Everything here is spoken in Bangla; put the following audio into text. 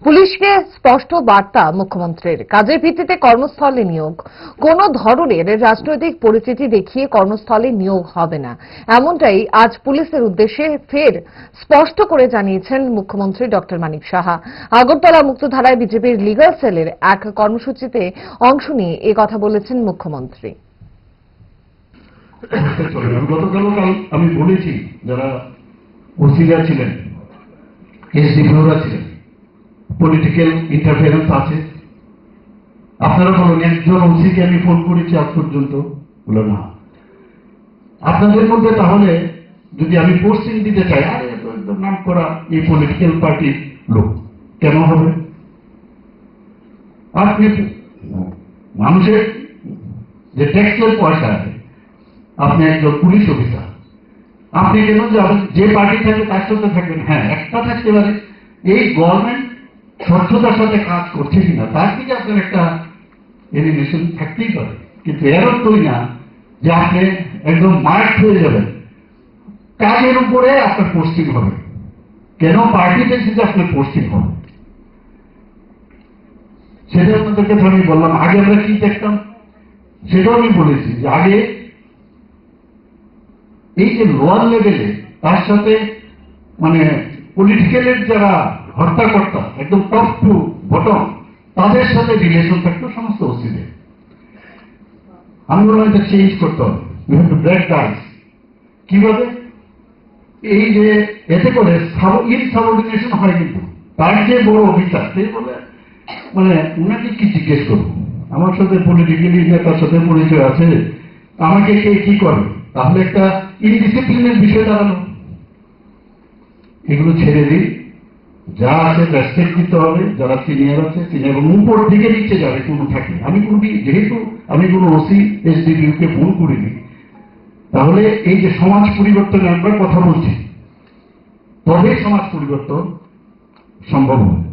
পুলিশকে স্পষ্ট বার্তা মুখ্যমন্ত্রীর, কাজের ভিত্তিতে কর্মস্থলে নিয়োগ, কোন ধরনের রাজনৈতিক পরিচিতি দেখিয়ে কর্মস্থলে নিয়োগ হবে না, এমনটাই আজ পুলিশের উদ্দেশ্যে ফের স্পষ্ট করে জানিয়েছেন মুখ্যমন্ত্রী ডক্টর মানিক সাহা। আগরতলা মুক্তধারায় বিজেপির লিগাল সেলের এক কর্মসূচিতে অংশ নিয়ে কথা বলেছেন মুখ্যমন্ত্রী। গতকাল আমি বলেছি, যারা ওসিরা ছিলেন, এসডিপিওরা ছিলেন, পলিটিক্যাল ইন্টারফারেন্স আছে। আপনারা বলুন, একজন ওসিকে আমি ফোন করেছি আজ পর্যন্ত, বলে না। আপনাদের মধ্যে তাহলে যদি আমি পোস্টিং দিতে চাই, আরে একদম নাম করা এই পলিটিক্যাল পার্টির লোক কেন হবে? আপনি মানুষের যে ট্যাক্সের পয়সা আছে, আপনি একজন পুলিশ অফিসার, আপনি কেন যে পার্টি থাকে তার সাথে থাকবেন? হ্যাঁ, একটা থাকতে পারে এই গভর্নমেন্ট স্বচ্ছতার সাথে কাজ করছে কিনা, তার থেকে আপনার একটা এলিগেশন থাকতেই পারে, কিন্তু এর অর্থই না যে আপনি একদম মার্ক হয়ে যাবেন। কাজের উপরে আপনার পোস্টিং হবে, কেন পার্টি বেসিসে আপনার পোস্টিং হবে সেটা আপনাদেরকে আমি বললাম। আগে আমরা কি দেখতাম সেটাও আমি বলেছি, যে আগে এই যে লোয়ার লেভেলে তার সাথে মানে পলিটিক্যালের যারা হর্তাকর্তা, একদম টপ টু বটম, তাদের সাথে রিলেশন থাকতো সমস্ত ওসিদের। আমি বললাম এটা চেঞ্জ করতে হবে, ব্রেক ডান্স। কিভাবে? এই যে এতে করে ইনসাবঅর্ডিনেশন হয়, কিন্তু তার যে বড় অফিসার সে বলে মানে উনাকে কি জিজ্ঞেস করবো, আমার সাথে পলিটিক্যালি নেতার সাথে পরিচয় আছে, আমাকে কে কি করে? তাহলে একটা ইনডিসিপ্লিনের বিষয় দাঁড়ানো। এগুলো ছেড়ে দিই, যা আছে রেসপেক্ট দিতে হবে, যারা সিনিয়র আছে সিনিয়র, এবং উপর দিকে নিচে যাবে কোনো থাকে। আমি যেহেতু আমি কোনো ওসি এসডিপিউকে ফোন করিনি, তাহলে এই যে সমাজ পরিবর্তনের আমরা কথা বলছি, তবে সমাজ পরিবর্তন সম্ভব হবে।